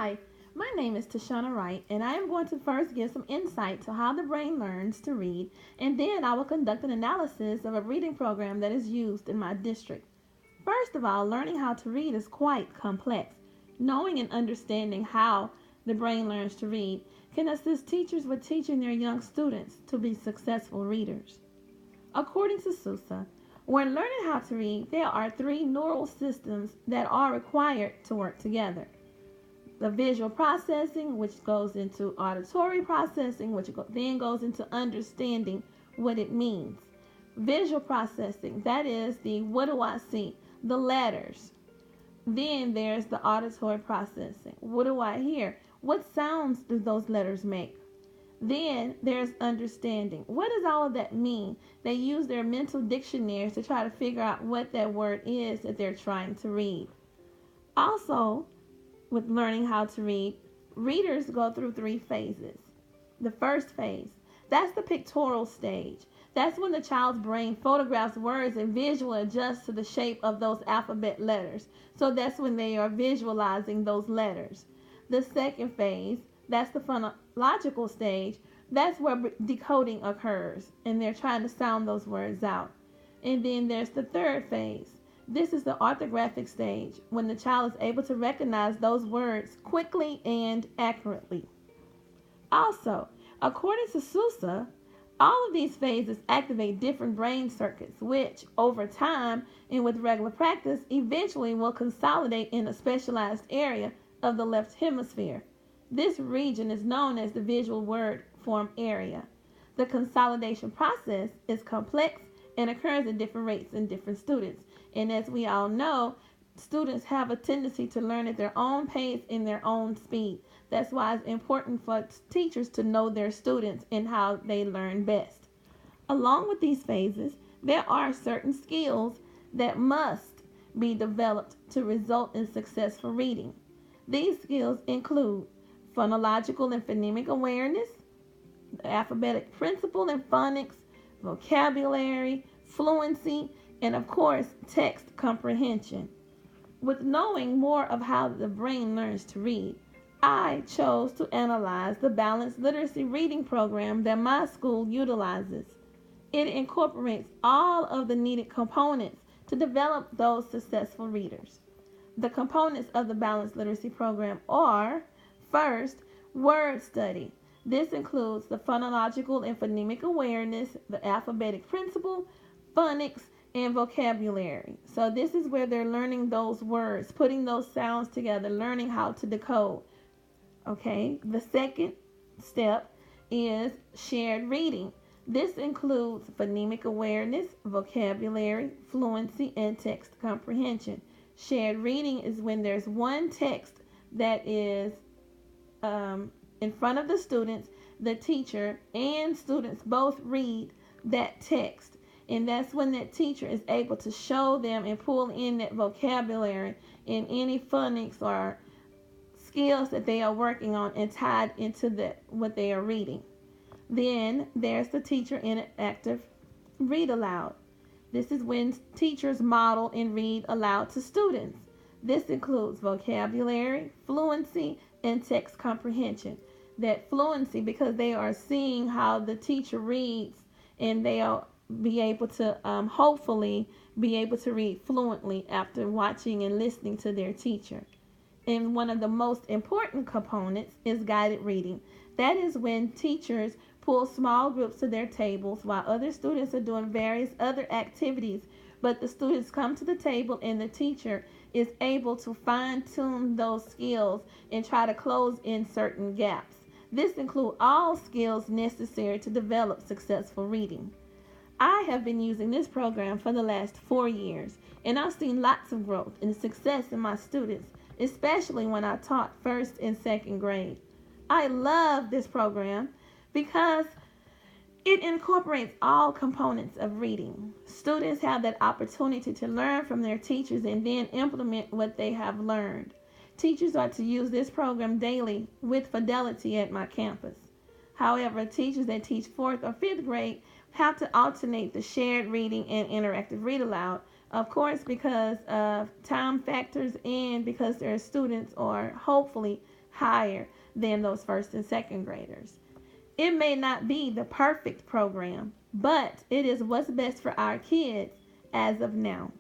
Hi, my name is Tashana Wright, and I am going to first give some insight to how the brain learns to read, and then I will conduct an analysis of a reading program that is used in my district. First of all, learning how to read is quite complex. Knowing and understanding how the brain learns to read can assist teachers with teaching their young students to be successful readers. According to Sousa, when learning how to read, there are three neural systems that are required to work together: the visual processing, which goes into auditory processing, which then goes into understanding what it means. Visual processing, that is the what do I see, the letters. Then there's the auditory processing. What do I hear? What sounds do those letters make? Then there's understanding. What does all of that mean? They use their mental dictionaries to try to figure out what that word is that they're trying to read. Also, with learning how to read, readers go through three phases. The first phase, that's the pictorial stage. That's when the child's brain photographs words and visually adjusts to the shape of those alphabet letters. So that's when they are visualizing those letters. The second phase, that's the phonological stage. That's where decoding occurs, and they're trying to sound those words out. And then there's the third phase. This is the orthographic stage, when the child is able to recognize those words quickly and accurately. Also, according to Sousa, all of these phases activate different brain circuits, which, over time and with regular practice, eventually will consolidate in a specialized area of the left hemisphere. This region is known as the visual word form area. The consolidation process is complex and occurs at different rates in different students. And as we all know, students have a tendency to learn at their own pace and their own speed. That's why it's important for teachers to know their students and how they learn best. Along with these phases, there are certain skills that must be developed to result in successful reading. These skills include phonological and phonemic awareness, the alphabetic principle and phonics, vocabulary, fluency, and of course, text comprehension. With knowing more of how the brain learns to read, I chose to analyze the balanced literacy reading program that my school utilizes. It incorporates all of the needed components to develop those successful readers. The components of the balanced literacy program are: first, word study. This includes the phonological and phonemic awareness, the alphabetic principle, phonics, and vocabulary. So this is where they're learning those words, putting those sounds together, learning how to decode. Okay, the second step is shared reading. This includes phonemic awareness, vocabulary, fluency, and text comprehension. Shared reading is when there's one text that is in front of the students, the teacher and students both read that text. And that's when that teacher is able to show them and pull in that vocabulary and any phonics or skills that they are working on and tied into what they are reading. Then there's the teacher interactive read aloud. This is when teachers model and read aloud to students. This includes vocabulary, fluency, and text comprehension. That fluency, because they are seeing how the teacher reads, and they'll be able to hopefully be able to read fluently after watching and listening to their teacher. And one of the most important components is guided reading. That is when teachers pull small groups to their tables while other students are doing various other activities, but the students come to the table and the teacher is able to fine-tune those skills and try to close in certain gaps. This includes all skills necessary to develop successful reading. I have been using this program for the last 4 years, and I've seen lots of growth and success in my students, especially when I taught first and second grade. I love this program because it incorporates all components of reading. Students have that opportunity to learn from their teachers and then implement what they have learned. Teachers are to use this program daily with fidelity at my campus. However, teachers that teach 4th or 5th grade have to alternate the shared reading and interactive read aloud Of course, because of time factors and because their students are hopefully higher than those first and second graders. It may not be the perfect program, but it is what's best for our kids as of now.